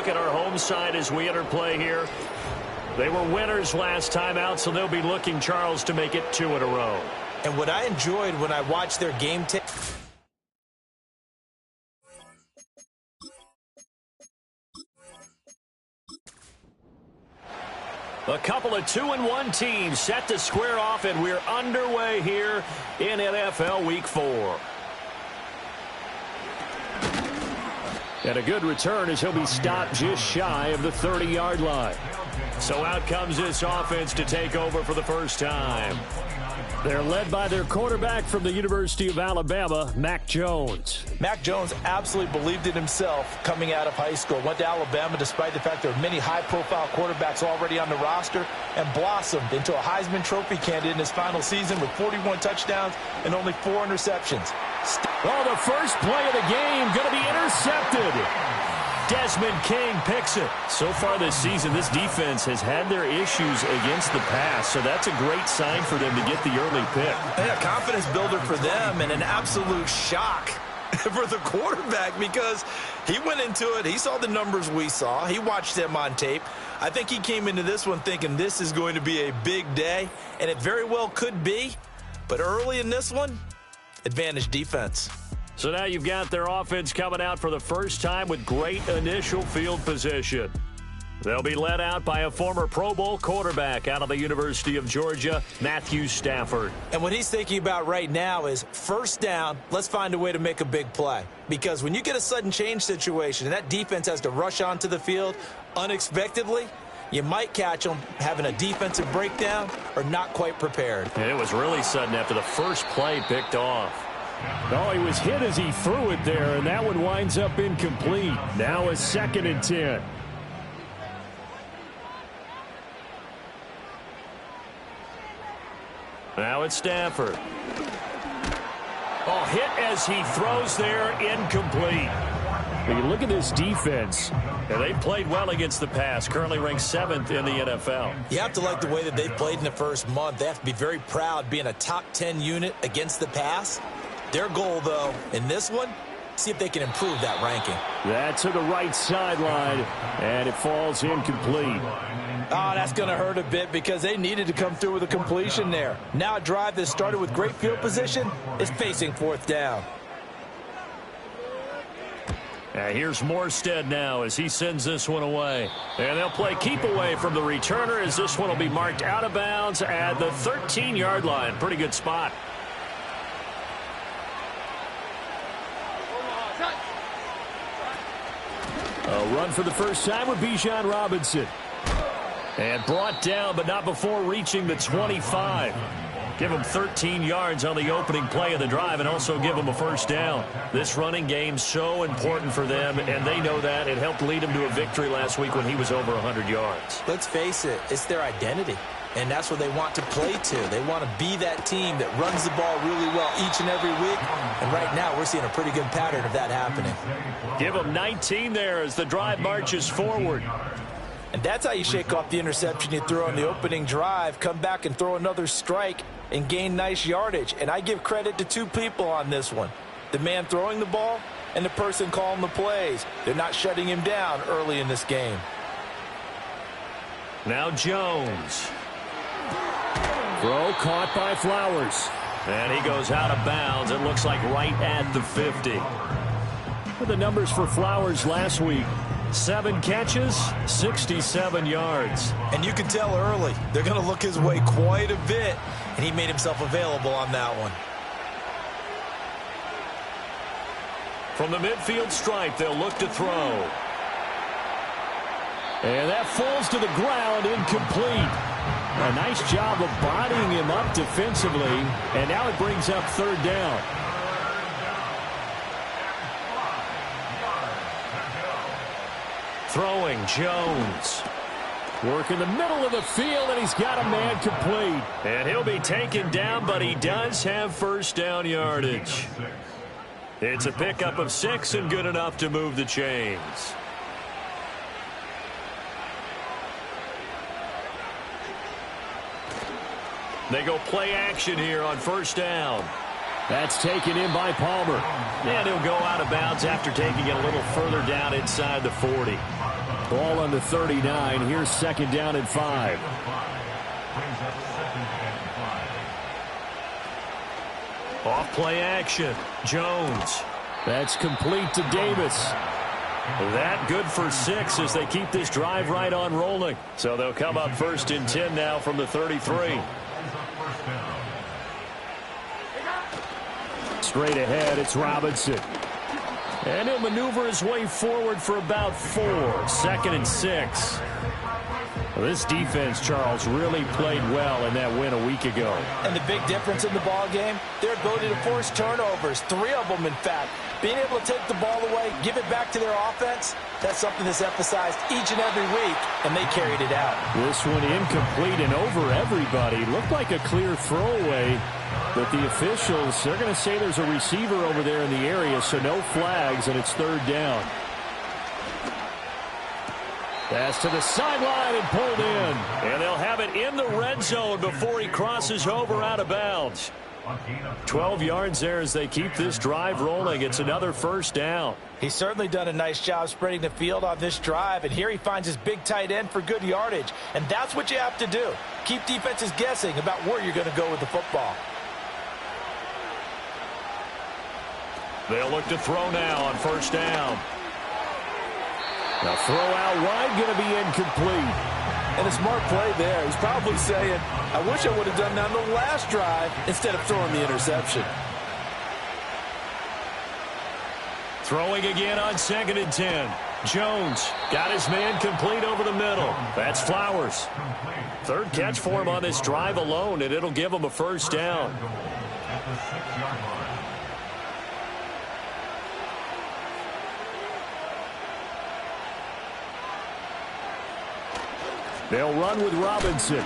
look at our home side as we enter play here. They were winners last time out, so they'll be looking, Charles, to make it 2 in a row. And what I enjoyed when I watched their game tape. A couple of 2-1 teams set to square off, and we're underway here in NFL Week 4. And a good return as he'll be stopped just shy of the 30-yard line. So out comes this offense to take over for the first time. They're led by their quarterback from the University of Alabama, Mac Jones. Mac Jones absolutely believed in himself coming out of high school. Went to Alabama despite the fact there are many high-profile quarterbacks already on the roster, and blossomed into a Heisman Trophy candidate in his final season with 41 touchdowns and only 4 interceptions. Oh, the first play of the game going to be intercepted. Desmond King picks it. So far this season, this defense has had their issues against the pass, so that's a great sign for them to get the early pick. Yeah, confidence builder for them, and an absolute shock for the quarterback because he went into it. He saw the numbers we saw. He watched them on tape. I think he came into this one thinking this is going to be a big day, and it very well could be. But early in this one, advantage defense. So now you've got their offense coming out for the first time with great initial field position. They'll be led out by a former Pro Bowl quarterback out of the University of Georgia, Matthew Stafford. And what he's thinking about right now is first down, let's find a way to make a big play. Because when you get a sudden change situation and that defense has to rush onto the field unexpectedly, you might catch them having a defensive breakdown or not quite prepared. And it was really sudden after the first play picked off. Oh, he was hit as he threw it there, and that one winds up incomplete. Now a 2nd and 10. Now it's Stafford. Oh, hit as he throws there, incomplete. When you look at this defense, and they've played well against the pass, currently ranked 7th in the NFL. You have to like the way that they've played in the first month. They have to be very proud being a top 10 unit against the pass. Their goal, though, in this one, see if they can improve that ranking. That's to the right sideline, and it falls incomplete. Oh, that's going to hurt a bit because they needed to come through with a completion there. Now a drive that started with great field position is facing 4th down. Here's Morstead now as he sends this one away. And they'll play keep away from the returner as this one will be marked out of bounds at the 13-yard line. Pretty good spot. A run for the first time with Bijan Robinson. And brought down, but not before reaching the 25. Give them 13 yards on the opening play of the drive and also give them a first down. This running game so important for them, and they know that. It helped lead them to a victory last week when he was over 100 yards. Let's face it, it's their identity, and that's what they want to play to. They want to be that team that runs the ball really well each and every week, and right now we're seeing a pretty good pattern of that happening. Give them 19 there as the drive marches forward. And that's how you shake off the interception you threw on the opening drive, come back and throw another strike and gain nice yardage. And I give credit to 2 people on this one, the man throwing the ball and the person calling the plays. They're not shutting him down early in this game. Now Jones. Throw caught by Flowers. And he goes out of bounds. It looks like right at the 50. The numbers for Flowers last week. 7 catches, 67 yards. And you can tell early they're going to look his way quite a bit, and he made himself available on that one. From the midfield stripe, they'll look to throw. And that falls to the ground, incomplete. A nice job of bodying him up defensively, and now it brings up 3rd down. Throwing, Jones. Work in the middle of the field, and he's got a man complete. And he'll be taken down, but he does have first down yardage. It's a pickup of 6 and good enough to move the chains. They go play action here on first down. That's taken in by Palmer. And he'll go out of bounds after taking it a little further down inside the 40. the 39. Here's second down and 5. Off play action. Jones. That's complete to Davis. That good for 6 as they keep this drive right on rolling. So they'll come up first and 10 now from the 33. Straight ahead, it's Robinson. And he'll maneuver his way forward for about 4. Second and 6. Well, this defense, Charles, really played well in that win a week ago. And the big difference in the ball game, their ability to force turnovers, 3 of them, in fact. Being able to take the ball away, give it back to their offense, that's something that's emphasized each and every week, and they carried it out. This one incomplete and over everybody. Looked like a clear throwaway, but the officials, they're going to say there's a receiver over there in the area, so no flags, and it's third down. Pass to the sideline and pulled in. And they'll have it in the red zone before he crosses over out of bounds. 12 yards there as they keep this drive rolling. It's another first down. He's certainly done a nice job spreading the field on this drive, and here he finds his big tight end for good yardage. And that's what you have to do. Keep defenses guessing about where you're going to go with the football. They'll look to throw now on first down. Now throw out wide, going to be incomplete. And a smart play there. He's probably saying, I wish I would have done that on the last drive instead of throwing the interception. Throwing again on second and 10. Jones got his man complete over the middle. That's Flowers. Third catch for him on this drive alone, and it'll give him a first down. They'll run with Robinson.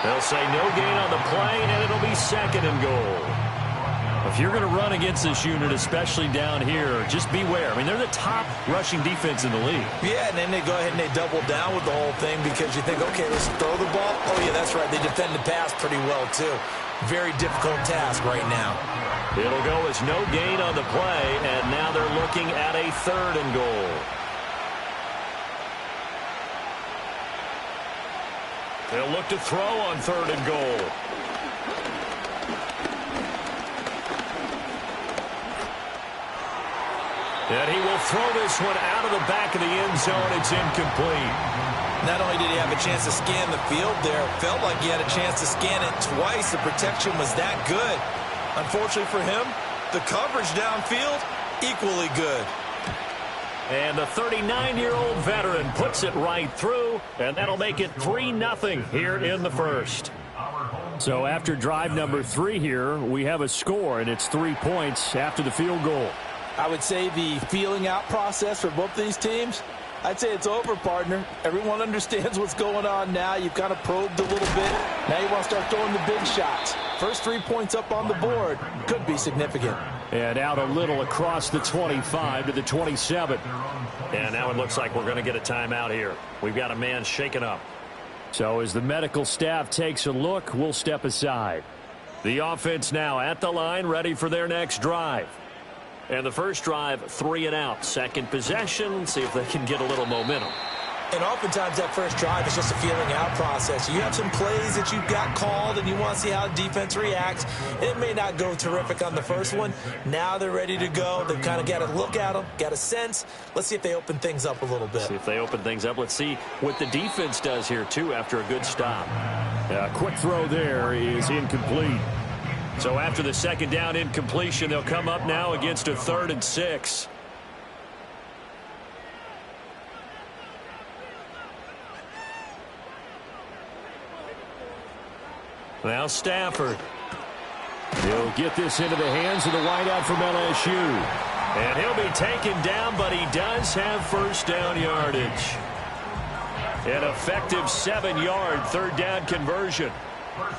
They'll say no gain on the play, and it'll be second and goal. If you're going to run against this unit, especially down here, just beware. I mean, they're the top rushing defense in the league. Yeah, and then they go ahead and they double down with the whole thing because you think, okay, let's throw the ball. Oh, yeah, that's right. They defend the pass pretty well, too. Very difficult task right now. It'll go as no gain on the play, and now they're looking at a third and goal. They'll look to throw on third and goal. And he will throw this one out of the back of the end zone. It's incomplete. Not only did he have a chance to scan the field there, felt like he had a chance to scan it twice. The protection was that good. Unfortunately for him, the coverage downfield, equally good. And the 39-year-old veteran puts it right through, and that'll make it 3-0 here in the first. So after drive number 3 here, we have a score, and it's 3 points after the field goal. I would say the feeling out process for both these teams, I'd say it's over, partner. Everyone understands what's going on now. You've kind of probed a little bit. Now you want to start throwing the big shots. First 3 points up on the board could be significant. And out a little across the 25 to the 27. And now it looks like we're going to get a timeout here. We've got a man shaken up. So as the medical staff takes a look, we'll step aside. The offense now at the line, ready for their next drive. And the first drive, 3 and out. Second possession, see if they can get a little momentum. And oftentimes that first drive is just a feeling out process. You have some plays that you've got called and you want to see how the defense reacts. It may not go terrific on the first one. Now they're ready to go. They've kind of got to look at them, got a sense. Let's see if they open things up a little bit. See if they open things up. Let's see what the defense does here, too, after a good stop. Quick throw there is incomplete. So after the second down incompletion, they'll come up now against a 3rd and 6. Now Stafford. He'll get this into the hands of the wideout from LSU. And he'll be taken down, but he does have first down yardage. An effective 7-yard third down conversion.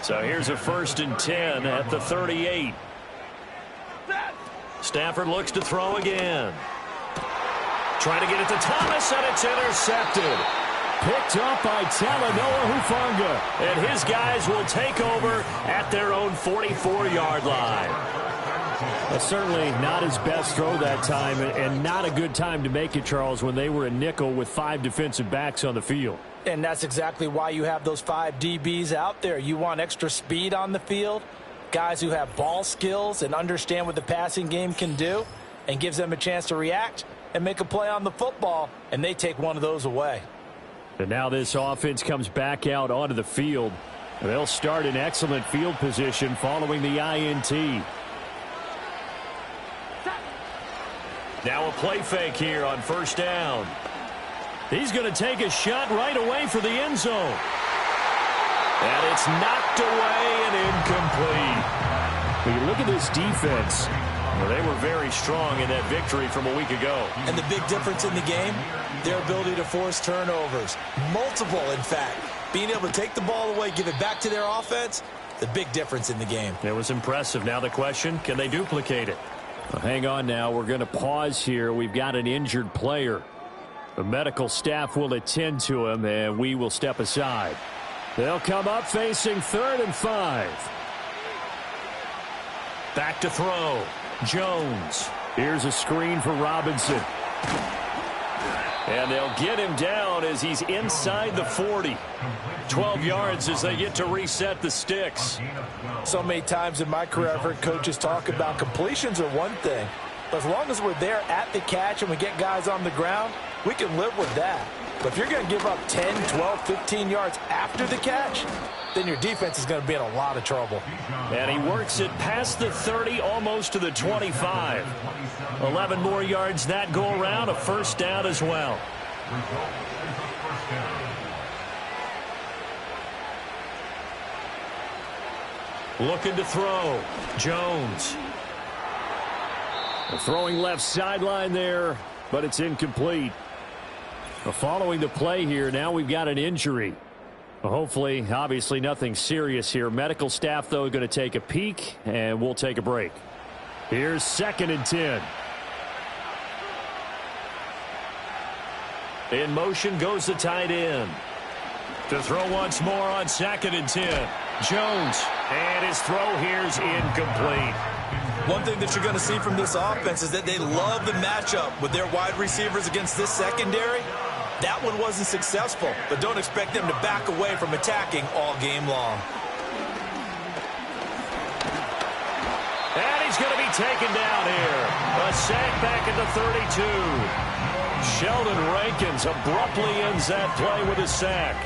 So here's a 1st and 10 at the 38. Stafford looks to throw again. Trying to get it to Thomas, and it's intercepted. Picked up by Talanoa Hufanga. And his guys will take over at their own 44-yard line. Certainly not his best throw that time, and not a good time to make it, Charles, when they were a nickel with 5 defensive backs on the field. And that's exactly why you have those 5 DBs out there. You want extra speed on the field, guys who have ball skills and understand what the passing game can do, and gives them a chance to react and make a play on the football, and they take one of those away. And now this offense comes back out onto the field. They'll start in excellent field position following the INT. Now a play fake here on first down. He's going to take a shot right away for the end zone. And it's knocked away and incomplete. When you look at this defense, well, they were very strong in that victory from a week ago. And the big difference in the game, their ability to force turnovers. Multiple, in fact. Being able to take the ball away, give it back to their offense, the big difference in the game. It was impressive. Now the question, can they duplicate it? Well, hang on now. We're going to pause here. We've got an injured player. The medical staff will attend to him, and we will step aside. They'll come up facing 3rd and 5. Back to throw. Jones. Here's a screen for Robinson. And they'll get him down as he's inside the 40. 12 yards as they get to reset the sticks. So many times in my career I've heard coaches talk about completions are one thing. But as long as we're there at the catch and we get guys on the ground, we can live with that. But if you're going to give up 10, 12, 15 yards after the catch, then your defense is going to be in a lot of trouble. And he works it past the 30, almost to the 25. 11 more yards that go around, a first down as well. Looking to throw. Jones. Throwing left sideline there, but it's incomplete. Following the play here, now we've got an injury. Hopefully, obviously nothing serious here. Medical staff, though, going to take a peek, and we'll take a break. Here's 2nd and 10. In motion goes the tight end. To throw once more on 2nd and 10. Jones, and his throw here's incomplete. One thing that you're going to see from this offense is that they love the matchup with their wide receivers against this secondary. That one wasn't successful, but don't expect them to back away from attacking all game long. And he's going to be taken down here. A sack back at the 32. Sheldon Rankins abruptly ends that play with a sack.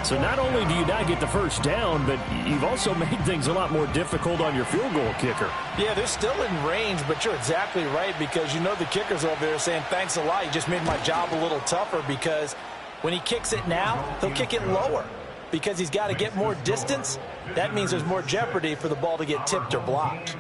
So not only do you not get the first down, but you've also made things a lot more difficult on your field goal kicker. Yeah, they're still in range, but you're exactly right because you know the kicker's over there saying, thanks a lot, you just made my job a little tougher, because when he kicks it now, he'll kick it lower because he's got to get more distance. That means there's more jeopardy for the ball to get tipped or blocked.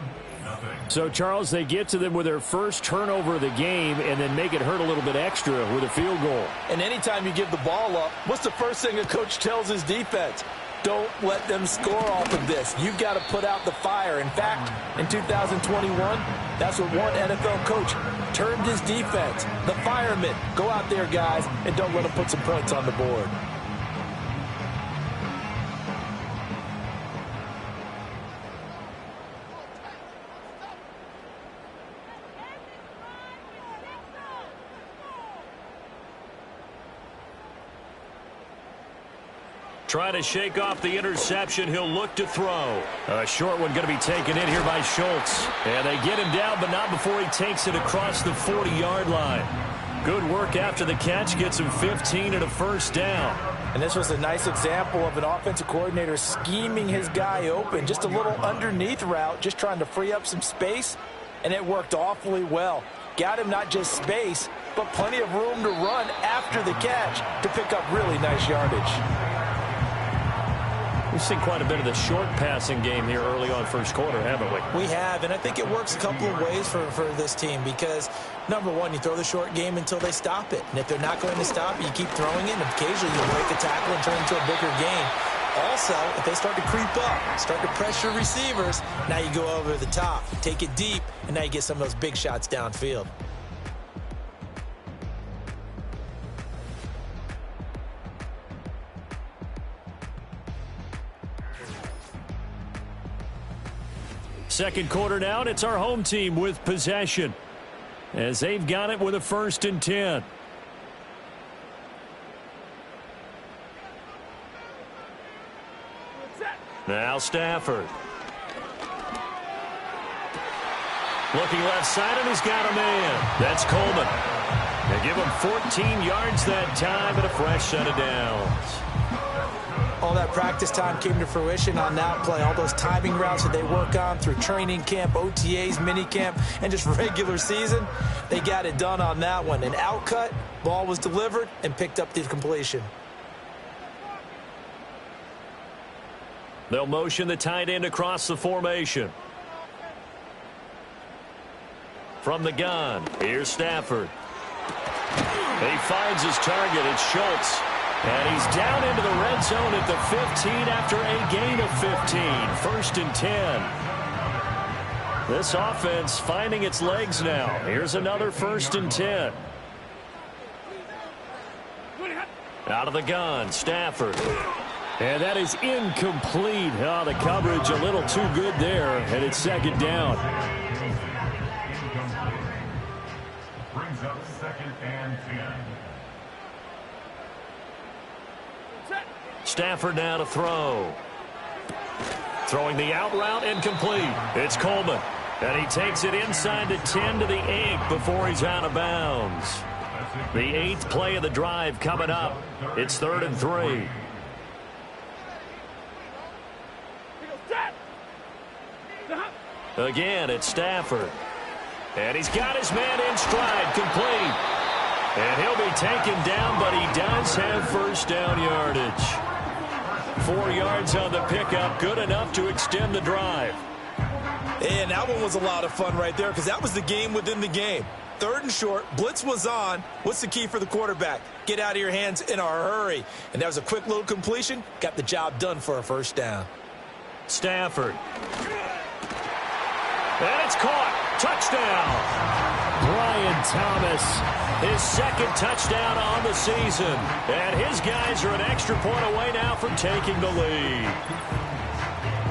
So, Charles, they get to them with their first turnover of the game and then make it hurt a little bit extra with a field goal. And anytime you give the ball up, what's the first thing a coach tells his defense? Don't let them score off of this. You've got to put out the fire. In fact, in 2021, that's what one NFL coach termed his defense. The firemen. Go out there, guys, and don't let them put some points on the board. Trying to shake off the interception. He'll look to throw. A short one going to be taken in here by Schultz. And they get him down, but not before he takes it across the 40-yard line. Good work after the catch. Gets him 15 and a first down. And this was a nice example of an offensive coordinator scheming his guy open. Just a little underneath route, just trying to free up some space. And it worked awfully well. Got him not just space, but plenty of room to run after the catch to pick up really nice yardage. We've seen quite a bit of the short passing game here early on first quarter, haven't we? We have, and I think it works a couple of ways for this team because, number one, you throw the short game until they stop it. And if they're not going to stop it, you keep throwing it, and occasionally you'll break a tackle and turn it into a bigger gain. Also, if they start to creep up, start to pressure receivers, now you go over the top, take it deep, and now you get some of those big shots downfield. Second quarter now, and it's our home team with possession, as they've got it with a 1st and 10. Now Stafford. Looking left side, and he's got a man. That's Coleman. They give him 14 yards that time and a fresh set of downs. All that practice time came to fruition on that play. All those timing routes that they work on through training camp, OTAs, minicamp, and just regular season, they got it done on that one. An outcut, ball was delivered, and picked up the completion. They'll motion the tight end across the formation. From the gun, here's Stafford. He finds his target. It's Schultz. And he's down into the red zone at the 15 after a gain of 15. 1st and 10. This offense finding its legs now. Here's another 1st and 10. Out of the gun, Stafford. And that is incomplete. Oh, the coverage a little too good there, and it's 2nd down. Brings up 2nd and 10. Stafford now to throw. Throwing the out route, incomplete. It's Coleman. And he takes it inside the 10 to the 8 before he's out of bounds. The 8th play of the drive coming up. It's 3rd and 3. Again, it's Stafford. And he's got his man in stride, complete. And he'll be taken down, but he does have 1st down yardage. 4 yards on the pickup, good enough to extend the drive. And that one was a lot of fun right there because that was the game within the game. 3rd and short, blitz was on. What's the key for the quarterback? Get out of your hands in a hurry. And that was a quick little completion. Got the job done for a 1st down. Stafford. And it's caught. Touchdown. Brian Thomas, his 2nd touchdown on the season. And his guys are an extra point away now from taking the lead.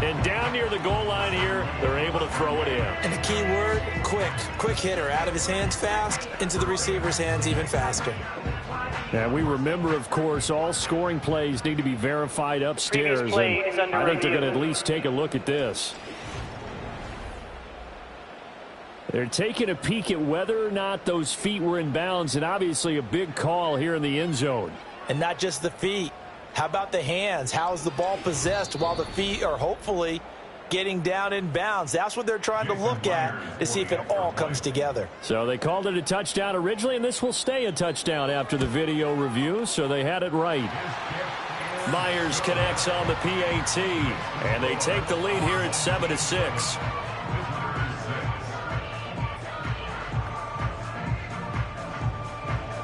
And down near the goal line here, they're able to throw it in. And the key word, quick. Quick hitter. Out of his hands fast, into the receiver's hands even faster. And we remember, of course, all scoring plays need to be verified upstairs. And I think they're going to at least take a look at this. They're taking a peek at whether or not those feet were in bounds, and obviously a big call here in the end zone. And not just the feet. How about the hands? How is the ball possessed while the feet are hopefully getting down in bounds? That's what they're trying to look at to see if it all comes together. So they called it a touchdown originally, and this will stay a touchdown after the video review, so they had it right. Myers connects on the PAT, and they take the lead here at 7-6.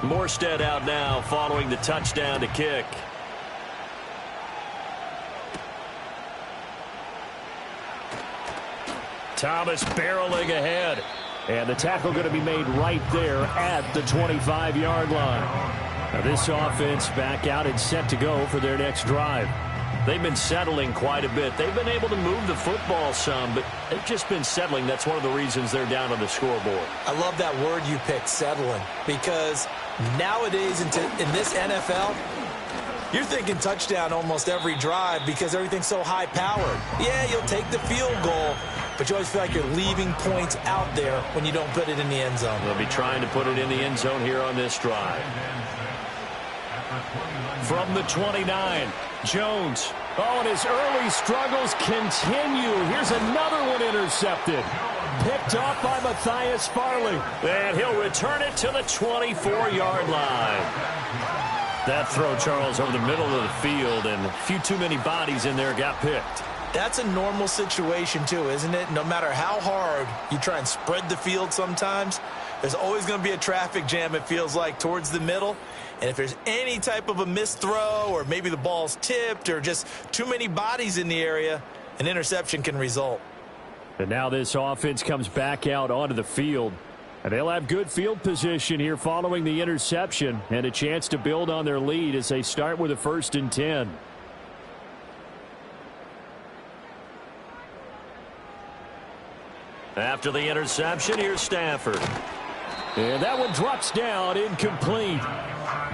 Morstead out now following the touchdown to kick. Thomas barreling ahead. And the tackle going to be made right there at the 25-yard line. Now this offense back out and set to go for their next drive. They've been settling quite a bit. They've been able to move the football some, but they've just been settling. That's one of the reasons they're down on the scoreboard. I love that word you picked, settling, because nowadays in this NFL, you're thinking touchdown almost every drive because everything's so high-powered. Yeah, you'll take the field goal, but you always feel like you're leaving points out there when you don't put it in the end zone. They'll be trying to put it in the end zone here on this drive. From the 29, Jones. Oh, and his early struggles continue. Here's another one intercepted. Picked off by Matthias Farley. And he'll return it to the 24-yard line. That throw, Charles, over the middle of the field, and a few too many bodies in there got picked. That's a normal situation, too, isn't it? No matter how hard you try and spread the field sometimes, there's always going to be a traffic jam, it feels like, towards the middle. And if there's any type of a missed throw or maybe the ball's tipped or just too many bodies in the area, an interception can result. And now this offense comes back out onto the field. And they'll have good field position here following the interception and a chance to build on their lead as they start with a 1st and 10. After the interception, here's Stafford. And that one drops down, incomplete.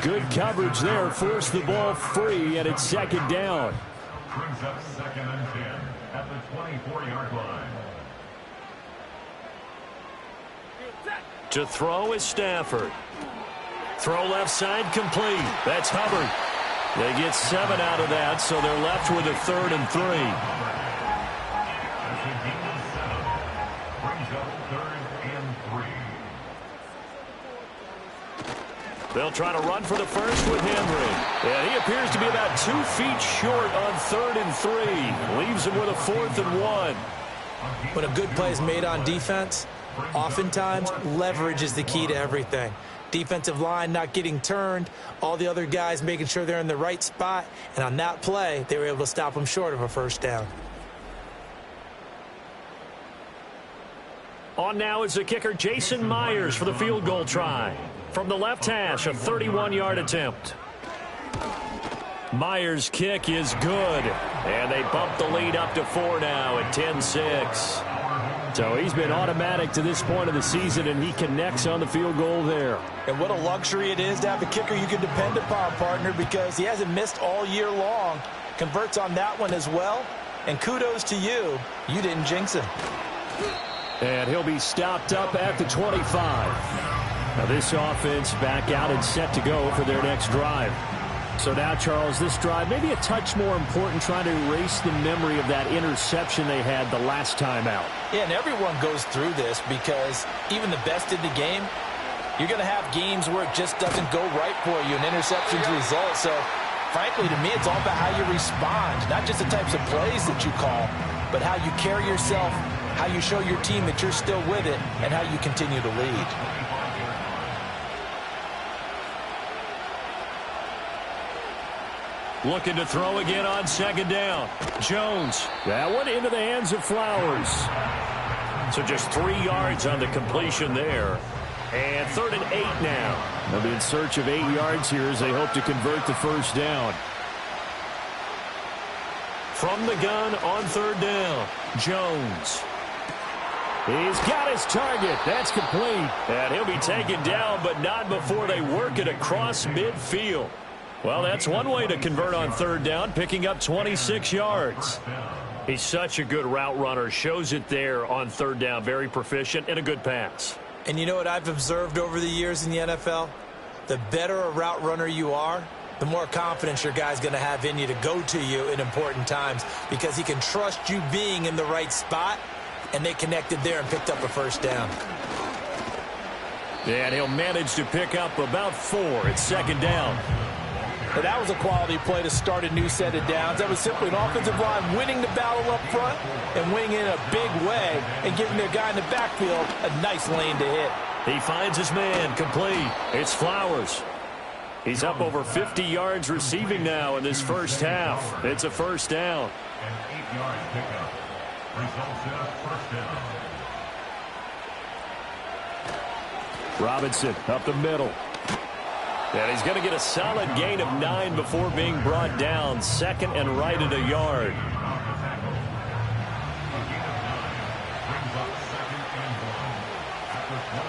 Good coverage there, forced the ball free, and it's second down. Brings up 2nd and 10 at the 24-yard line. To throw is Stafford. Throw left side complete. That's Hubbard. They get 7 out of that, so they're left with a 3rd and 3. As the game is set up, brings up 3rd and 3. They'll try to run for the first with Henry. And he appears to be about 2 feet short on 3rd and 3. Leaves him with a 4th and 1. When a good play is made on defense, oftentimes leverage is the key to everything. Defensive line not getting turned, all the other guys making sure they're in the right spot, and on that play, they were able to stop them short of a first down. On now is the kicker Jason Myers for the field goal try. From the left hash, a 31-yard attempt. Myers' kick is good, and they bump the lead up to 4 now at 10-6. So he's been automatic to this point of the season, and he connects on the field goal there. And what a luxury it is to have a kicker you can depend upon, partner, because he hasn't missed all year long. Converts on that one as well. And kudos to you. You didn't jinx him. And he'll be stopped up at the 25. Now this offense back out and set to go for their next drive. So now, Charles, this drive maybe a touch more important, trying to erase the memory of that interception they had the last time out. Yeah, and everyone goes through this because even the best in the game, you're going to have games where it just doesn't go right for you, and interceptions result. So, frankly, to me, it's all about how you respond, not just the types of plays that you call, but how you carry yourself, how you show your team that you're still with it, and how you continue to lead. Looking to throw again on 2nd down. Jones. That one into the hands of Flowers. So just 3 yards on the completion there. And 3rd and 8 now. They'll be in search of 8 yards here as they hope to convert the first down. From the gun on 3rd down. Jones. He's got his target. That's complete. And he'll be taken down, but not before they work it across midfield. Well, that's one way to convert on 3rd down, picking up 26 yards. He's such a good route runner. Shows it there on 3rd down. Very proficient and a good pass. And you know what I've observed over the years in the NFL? The better a route runner you are, the more confidence your guy's going to have in you to go to you in important times because he can trust you being in the right spot, and they connected there and picked up a first down. And he'll manage to pick up about 4 at 2nd down. But that was a quality play to start a new set of downs. That was simply an offensive line winning the battle up front and winning in a big way and giving their guy in the backfield a nice lane to hit. He finds his man complete. It's Flowers. He's up over 50 yards receiving now in this first half. It's a first down. An 8-yard pickup. Results in a first down. Robinson up the middle. And he's going to get a solid gain of 9 before being brought down. 2nd and right at a yard.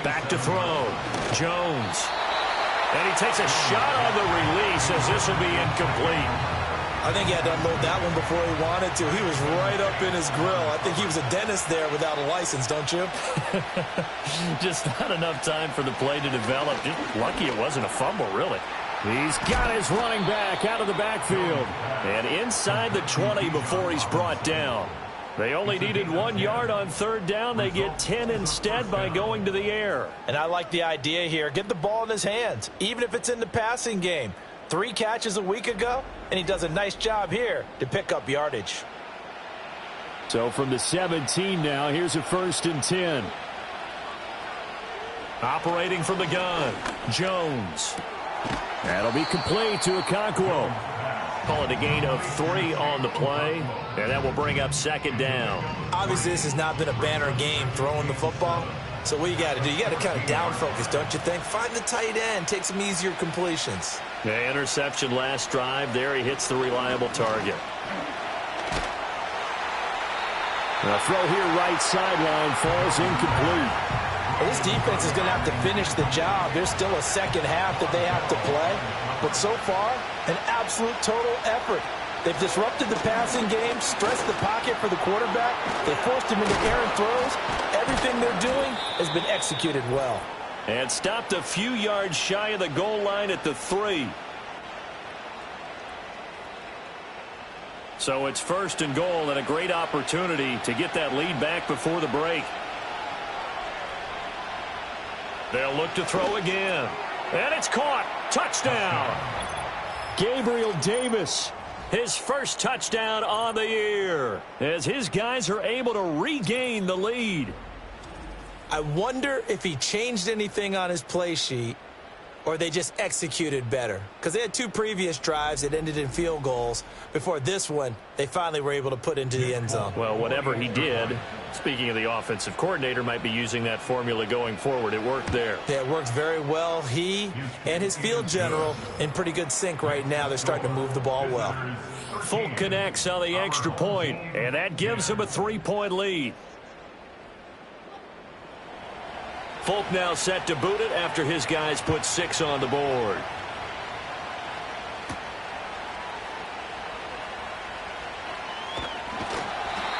Back to throw. Jones. And he takes a shot on the release as this will be incomplete. I think he had to unload that one before he wanted to. He was right up in his grill. I think he was a dentist there without a license, don't you? Just not enough time for the play to develop. Just lucky it wasn't a fumble, really. He's got his running back out of the backfield. And inside the 20 before he's brought down. They only needed 1 yard on 3rd down. They get 10 instead by going to the air. And I like the idea here. Get the ball in his hands, even if it's in the passing game. 3 catches a week ago, and he does a nice job here to pick up yardage. So from the 17 now, here's a 1st and 10. Operating from the gun, Jones. That'll be complete to Okonkwo. Call it a gain of 3 on the play, and that will bring up 2nd down. Obviously, this has not been a banner game throwing the football. So what you got to do, you got to kind of down focus, don't you think? Find the tight end, take some easier completions. The interception last drive. There he hits the reliable target. A throw here right sideline falls incomplete. Well, this defense is going to have to finish the job. There's still a second half that they have to play. But so far, an absolute total effort. They've disrupted the passing game, stressed the pocket for the quarterback. They forced him into errant throws. Everything they're doing has been executed well. And stopped a few yards shy of the goal line at the 3. So it's 1st and goal and a great opportunity to get that lead back before the break. They'll look to throw again. And it's caught. Touchdown. Gabriel Davis, his first touchdown on the year, as his guys are able to regain the lead. I wonder if he changed anything on his play sheet or they just executed better. Because they had 2 previous drives that ended in field goals. Before this one, they finally were able to put into the end zone. Well, whatever he did, speaking of the offensive coordinator, might be using that formula going forward. It worked there. Yeah, it worked very well. He and his field general in pretty good sync right now. They're starting to move the ball well. Folk connects on the extra point, and that gives him a 3-point lead. Folk now set to boot it after his guys put 6 on the board.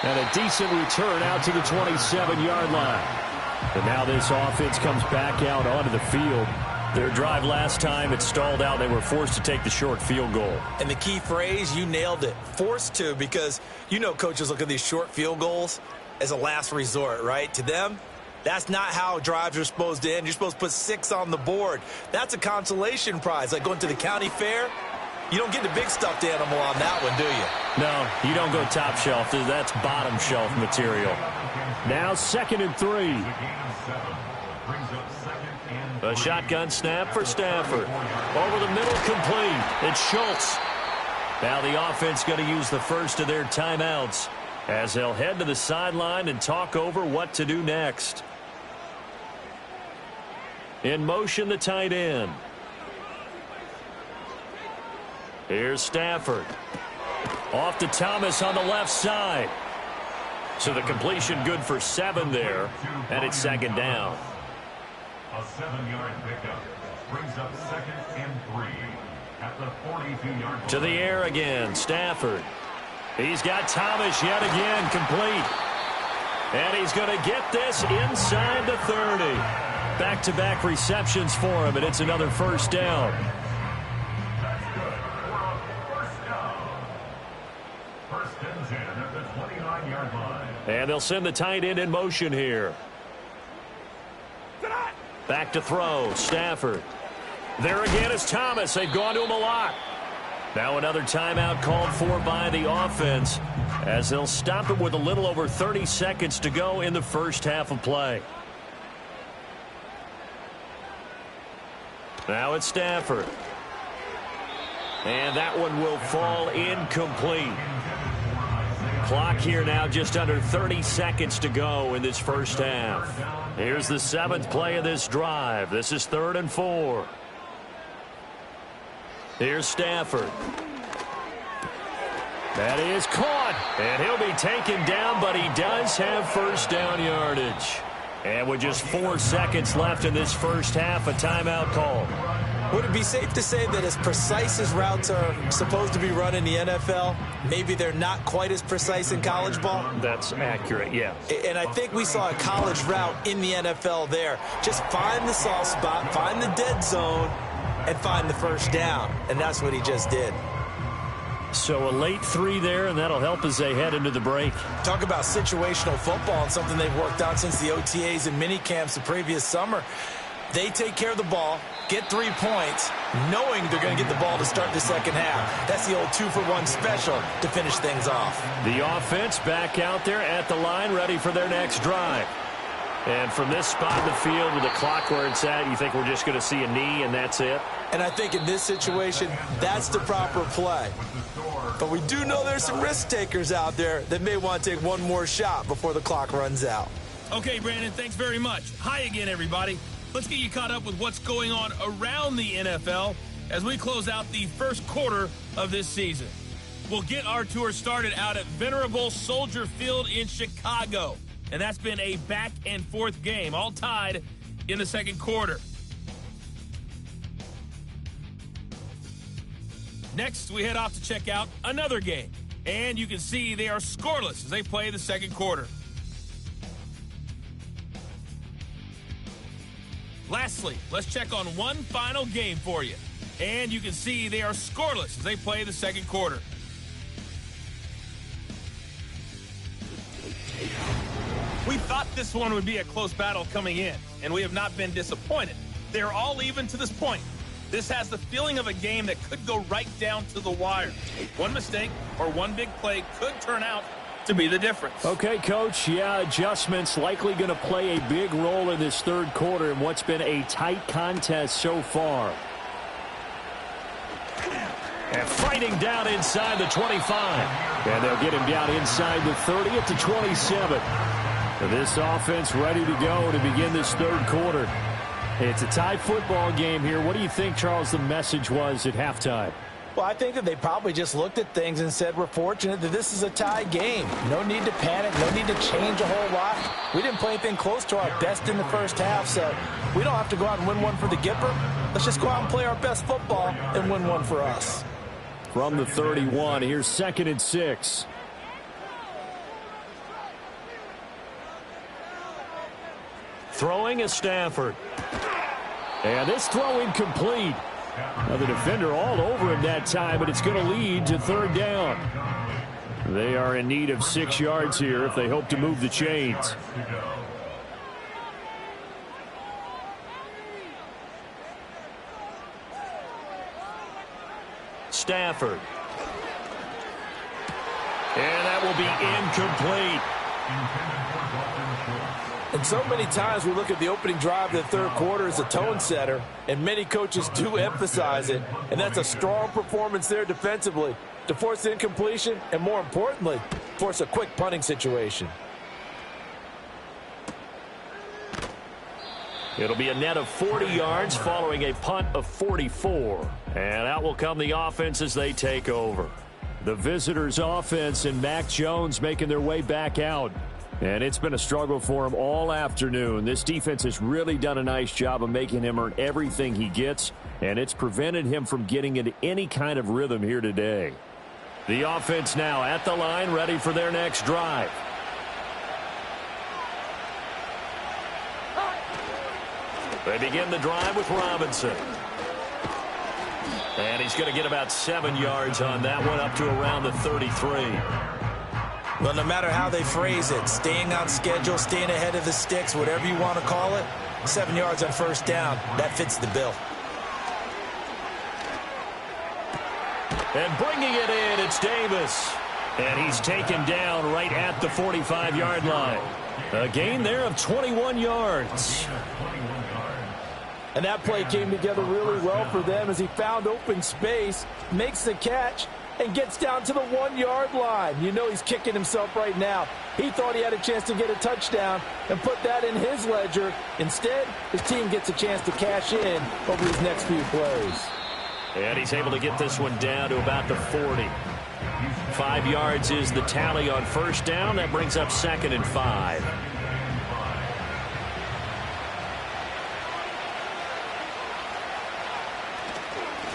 And a decent return out to the 27-yard line. And now this offense comes back out onto the field. Their drive last time, it stalled out. They were forced to take the short field goal. And the key phrase, you nailed it, forced to, because you know coaches look at these short field goals as a last resort, right? To them, that's not how drives are supposed to end. You're supposed to put 6 on the board. That's a consolation prize, like going to the county fair. You don't get the big stuffed animal on that one, do you? No, you don't go top shelf. That's bottom shelf material. Now 2nd and 3. A shotgun snap for Stafford. Over the middle, complete. It's Schultz. Now the offense going to use the first of their timeouts as they'll head to the sideline and talk over what to do next. In motion, the tight end. Here's Stafford. Off to Thomas on the left side. So the completion good for 7 there, and it's 2nd down. A 7-yard pickup brings up 2nd and 3 at the 42-yard line. To the air again, Stafford. He's got Thomas yet again, complete. And he's going to get this inside the 30. Back-to-back receptions for him, and it's another 1st down. That's good for a 1st down. 1st and 10 at the 29-yard line. And they'll send the tight end in motion here. Back to throw, Stafford. There again is Thomas. They've gone to him a lot. Now another timeout called for by the offense as they'll stop it with a little over 30 seconds to go in the first half of play. Now it's Stafford. And that one will fall incomplete. Clock here now just under 30 seconds to go in this first half. Here's the 7th play of this drive. This is 3rd and 4. Here's Stafford. That is caught. And he'll be taken down, but he does have 1st down yardage. And with just 4 seconds left in this first half, a timeout call. Would it be safe to say that as precise as routes are supposed to be run in the NFL, maybe they're not quite as precise in college ball? That's accurate, yeah. And I think we saw a college route in the NFL there. Just find the soft spot, find the dead zone, and find the 1st down. And that's what he just did. So a late 3 there, and that'll help as they head into the break. Talk about situational football and something they've worked on since the OTAs and mini camps the previous summer. They take care of the ball, get 3 points, knowing they're going to get the ball to start the second half. That's the old 2-for-1 special to finish things off. The offense back out there at the line, ready for their next drive. And from this spot in the field with the clock where it's at, you think we're just going to see a knee and that's it? And I think in this situation, that's the proper play. But we do know there's some risk takers out there that may want to take one more shot before the clock runs out. Okay, Brandon, thanks very much. Hi again, everybody. Let's get you caught up with what's going on around the NFL as we close out the first quarter of this season. We'll get our tour started out at Venerable Soldier Field in Chicago. And that's been a back-and-forth game, all tied in the second quarter. Next, we head off to check out another game. And you can see they are scoreless as they play the second quarter. Lastly, let's check on one final game for you. And you can see they are scoreless as they play the second quarter. We thought this one would be a close battle coming in, and we have not been disappointed. They're all even to this point. This has the feeling of a game that could go right down to the wire. One mistake or one big play could turn out to be the difference. Okay, Coach. Yeah, adjustments likely going to play a big role in this third quarter in what's been a tight contest so far. And fighting down inside the 25. And they'll get him down inside the 30 at the 27. This offense ready to go to begin this third quarter. It's a tie football game here. What do you think, Charles, the message was at halftime? Well, I think that they probably just looked at things and said, we're fortunate that this is a tie game. No need to panic. No need to change a whole lot. We didn't play anything close to our best in the first half, so we don't have to go out and win one for the Gipper. Let's just go out and play our best football and win one for us. From the 31, here's 2nd and 6. Throwing is Stafford. And this throw incomplete. Now the defender all over him that time, but it's going to lead to third down. They are in need of 6 yards here if they hope to move the chains. Stafford. And that will be incomplete. And so many times we look at the opening drive of the third quarter as a tone setter, and many coaches do emphasize it, and that's a strong performance there defensively to force the incompletion and, more importantly, force a quick punting situation. It'll be a net of 40 yards following a punt of 44. And out will come the offense as they take over. The visitors' offense and Mac Jones making their way back out. And it's been a struggle for him all afternoon. This defense has really done a nice job of making him earn everything he gets, and it's prevented him from getting into any kind of rhythm here today. The offense now at the line, ready for their next drive. They begin the drive with Robinson. And he's going to get about 7 yards on that one, up to around the 33. Well, no matter how they phrase it, staying on schedule, staying ahead of the sticks, whatever you want to call it, 7 yards on first down, that fits the bill. And bringing it in, it's Davis. And he's taken down right at the 45-yard line. A gain there of 21 yards. And that play came together really well for them as he found open space, makes the catch, and gets down to the 1-yard line. You know he's kicking himself right now. He thought he had a chance to get a touchdown and put that in his ledger. Instead, his team gets a chance to cash in over his next few plays. And he's able to get this one down to about the 40. 5 yards is the tally on first down. That brings up 2nd and 5.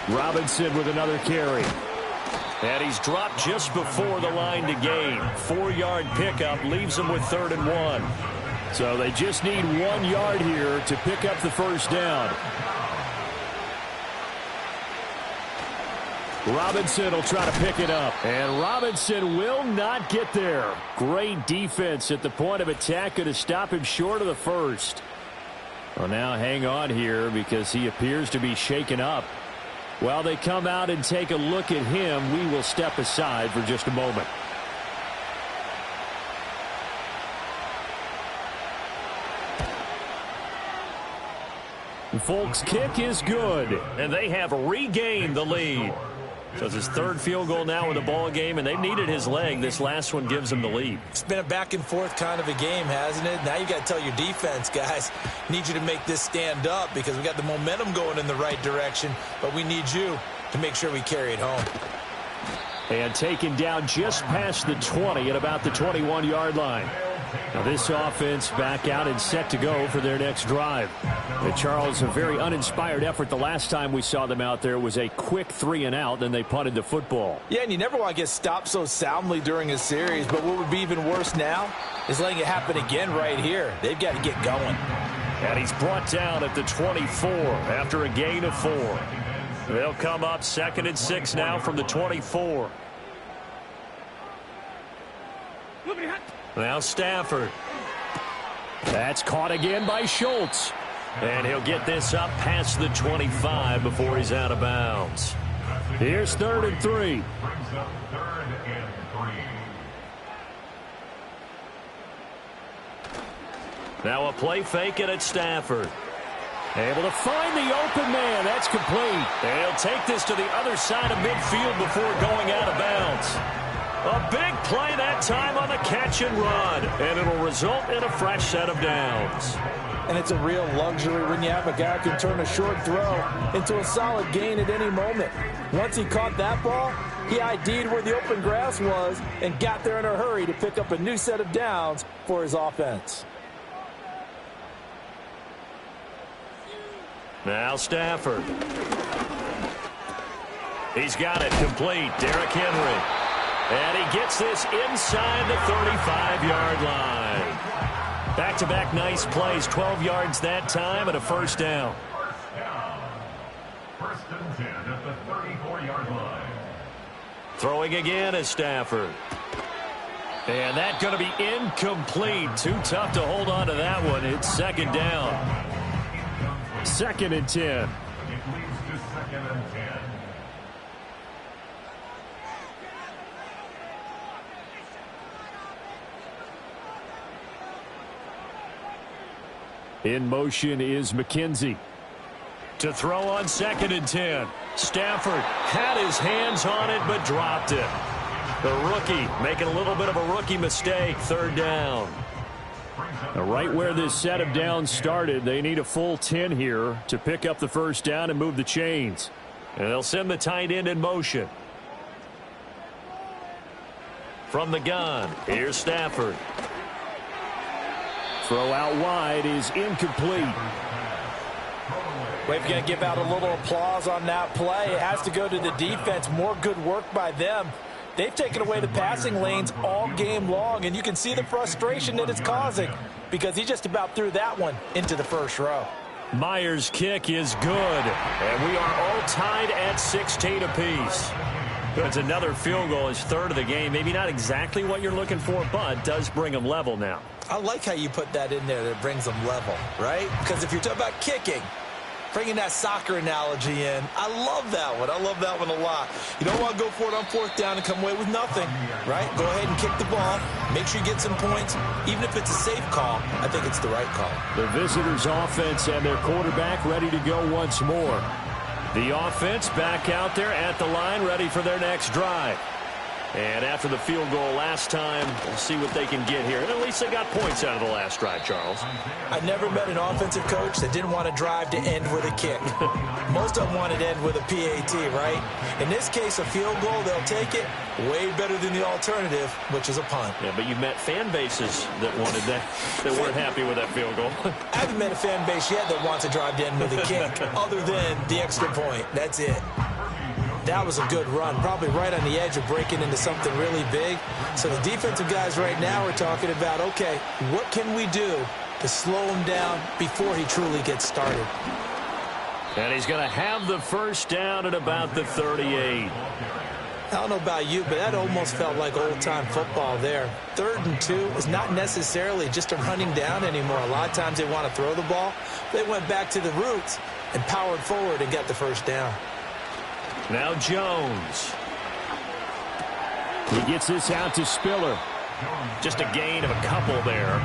Robinson with another carry. And he's dropped just before the line to gain. 4-yard pickup leaves him with 3rd and 1. So they just need 1 yard here to pick up the first down. Robinson will try to pick it up. And Robinson will not get there. Great defense at the point of attack. Going to stop him short of the first. Well, now hang on here because he appears to be shaken up. While they come out and take a look at him, we will step aside for just a moment. Folks, kick is good, and they have regained the lead. So it's his 3rd field goal now in the ball game, and they've needed his leg. This last one gives them the lead. It's been a back-and-forth kind of a game, hasn't it? Now you got to tell your defense, guys, need you to make this stand up because we got the momentum going in the right direction, but we need you to make sure we carry it home. And taken down just past the 20 at about the 21-yard line. Now this offense back out and set to go for their next drive. Charles, a very uninspired effort. The last time we saw them out there was a quick 3-and-out, then they punted the football. Yeah, and you never want to get stopped so soundly during a series, but what would be even worse now is letting it happen again right here. They've got to get going. And he's brought down at the 24 after a gain of 4. They'll come up 2nd and 6 now from the 24. Now Stafford. That's caught again by Schultz. And he'll get this up past the 25 before he's out of bounds. Here's 3rd and 3. Brings up 3rd and 3. Now a play fake it at Stafford. Able to find the open man. That's complete. And he'll take this to the other side of midfield before going out of bounds. A big play that time on the catch and run. And it'll result in a fresh set of downs. And it's a real luxury when you have a guy who can turn a short throw into a solid gain at any moment. Once he caught that ball, he ID'd where the open grass was and got there in a hurry to pick up a new set of downs for his offense. Now Stafford. He's got it complete. Derrick Henry. And he gets this inside the 35-yard line. Back-to-back nice plays. 12 yards that time and a first down. First and 10 at the 34-yard line. Throwing again is Stafford. And that's going to be incomplete. Too tough to hold on to that one. It's 2nd down. 2nd and 10. It leads to 2nd and 10. In motion is McKenzie. To throw on 2nd and 10. Stafford had his hands on it but dropped it. The rookie making a little bit of a rookie mistake. 3rd down. Now, right where this set of downs started, they need a full 10 here to pick up the first down and move the chains. And they'll send the tight end in motion. From the gun, here's Stafford. Throw out wide is incomplete. We're going to give out a little applause on that play. It has to go to the defense. More good work by them. They've taken away the passing lanes all game long, and you can see the frustration that it's causing because he just about threw that one into the first row. Myers' kick is good, and we are all tied at 16 apiece. It's another field goal, his 3rd of the game. Maybe not exactly what you're looking for, but does bring them level now. I like how you put that in there that brings them level, right? Because if you're talking about kicking, bringing that soccer analogy in, I love that one. I love that one a lot. You don't want to go for it on 4th down and come away with nothing, right? Go ahead and kick the ball. Make sure you get some points. Even if it's a safe call, I think it's the right call. The visitors' offense and their quarterback ready to go once more. The offense back out there at the line, ready for their next drive. And after the field goal last time, we'll see what they can get here. And at least they got points out of the last drive, Charles. I never met an offensive coach that didn't want to drive to end with a kick. Most of them wanted to end with a PAT, right? In this case, a field goal, they'll take it. Way better than the alternative, which is a punt. Yeah, but you met fan bases that wanted that, that weren't happy with that field goal. I haven't met a fan base yet that wants to drive to end with a kick, other than the extra point. That's it. That was a good run, probably right on the edge of breaking into something really big. So the defensive guys right now are talking about, okay, what can we do to slow him down before he truly gets started? And he's going to have the first down at about the 38. I don't know about you, but that almost felt like old-time football there. 3rd and 2 is not necessarily just a running down anymore. A lot of times they want to throw the ball. They went back to the roots and powered forward and got the first down. Now Jones. He gets this out to Spiller. Just a gain of a couple there.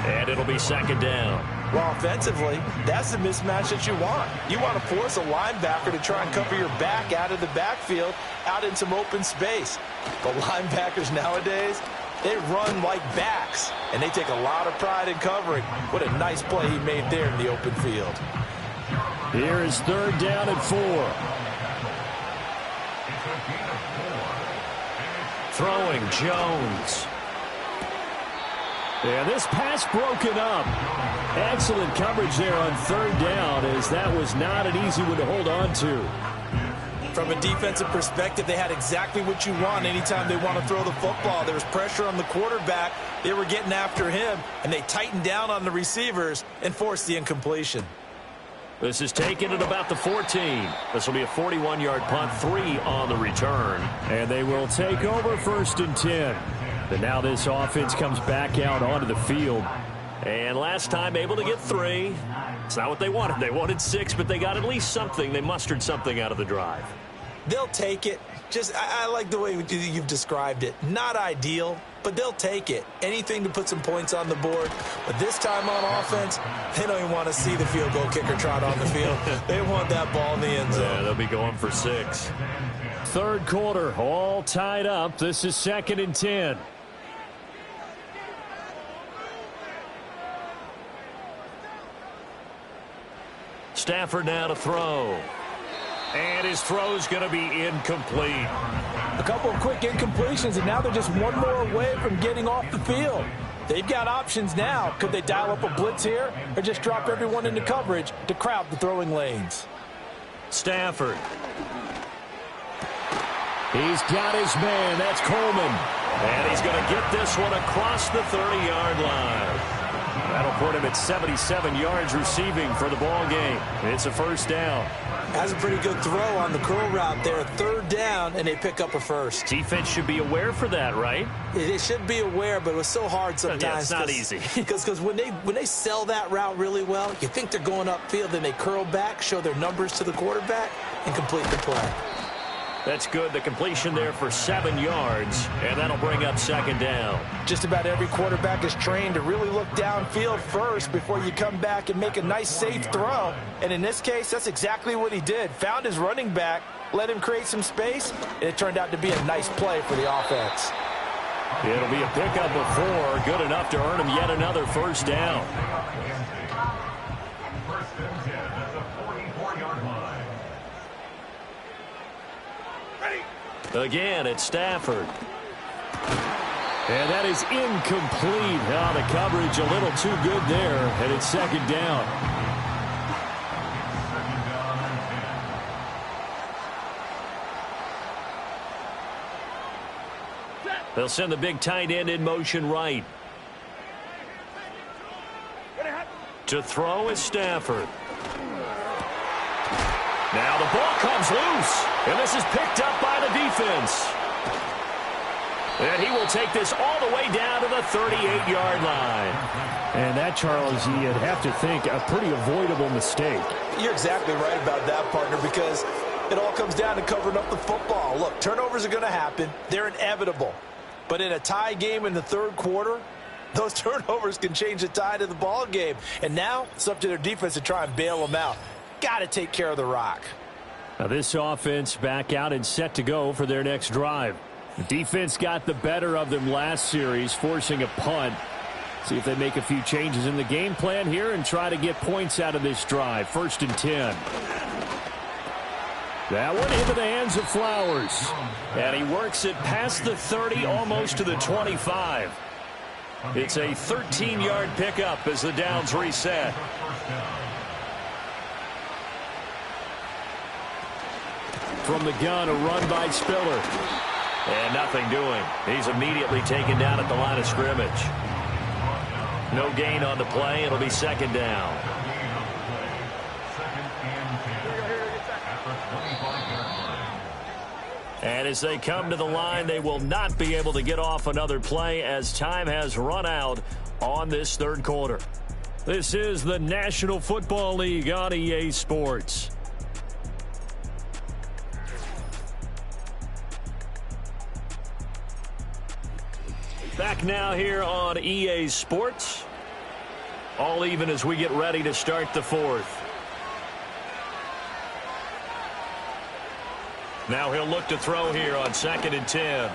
And it'll be 2nd down. Well, offensively, that's the mismatch that you want. You want to force a linebacker to try and cover your back out of the backfield, out in some open space. But linebackers nowadays, they run like backs, and they take a lot of pride in covering. What a nice play he made there in the open field. Here is 3rd down and 4. Throwing Jones. And this pass broken up. Excellent coverage there on third down, as that was not an easy one to hold on to. From a defensive perspective, they had exactly what you want anytime they want to throw the football. There was pressure on the quarterback. They were getting after him, and they tightened down on the receivers and forced the incompletion. This is taken at about the 14. This will be a 41-yard punt, 3 on the return. And they will take over 1st and 10. And now this offense comes back out onto the field. And last time able to get 3. It's not what they wanted. They wanted 6, but they got at least something. They mustered something out of the drive. They'll take it. I like the way you've described it. Not ideal, but they'll take it. Anything to put some points on the board. But this time on offense, they don't even want to see the field goal kicker trot on the field. They want that ball in the end zone. Yeah, they'll be going for 6. Third quarter, all tied up. This is 2nd and 10. Stafford now to throw. And his throw's going to be incomplete. A couple of quick incompletions, and now they're just one more away from getting off the field. They've got options now. Could they dial up a blitz here or just drop everyone into coverage to crowd the throwing lanes? Stafford. He's got his man. That's Coleman. And he's going to get this one across the 30-yard line. That'll put him at 77 yards receiving for the ball game. It's a 1st down. Has a pretty good throw on the curl route there. 3rd down, and they pick up a 1st. Defense should be aware for that, right? They should be aware, but it was so hard sometimes. Yeah, it's not easy. Because when they sell that route really well, you think they're going upfield, then they curl back, show their numbers to the quarterback, and complete the play. That's good. The completion there for 7 yards, and that'll bring up 2nd down. Just about every quarterback is trained to really look downfield first before you come back and make a nice, safe throw. And in this case, that's exactly what he did. Found his running back, let him create some space, and it turned out to be a nice play for the offense. It'll be a pickup of 4, good enough to earn him yet another 1st down. 1st and 10 at the 44-yard line. Again, it's Stafford. And that is incomplete. The coverage a little too good there, and it's 2nd down. They'll send the big tight end in motion right. To throw is Stafford. Now the ball comes loose, and this is picked up by the defense. And he will take this all the way down to the 38-yard line. And that, Charles, you'd have to think a pretty avoidable mistake. You're exactly right about that, partner, because it all comes down to covering up the football. Look, turnovers are going to happen. They're inevitable. But in a tie game in the 3rd quarter, those turnovers can change the tide of the ball game. And now it's up to their defense to try and bail them out. Got to take care of the rock. Now this offense back out and set to go for their next drive. The defense got the better of them last series, forcing a punt. See if they make a few changes in the game plan here and try to get points out of this drive. 1st and 10. That one into the hands of Flowers. And he works it past the 30, almost to the 25. It's a 13-yard pickup as the downs reset. From the gun, a run by Spiller. And nothing doing. He's immediately taken down at the line of scrimmage. No gain on the play. It'll be 2nd down. And as they come to the line, they will not be able to get off another play as time has run out on this 3rd quarter. This is the National Football League on EA Sports. Back now here on EA Sports. All even as we get ready to start the 4th. Now he'll look to throw here on 2nd and 10.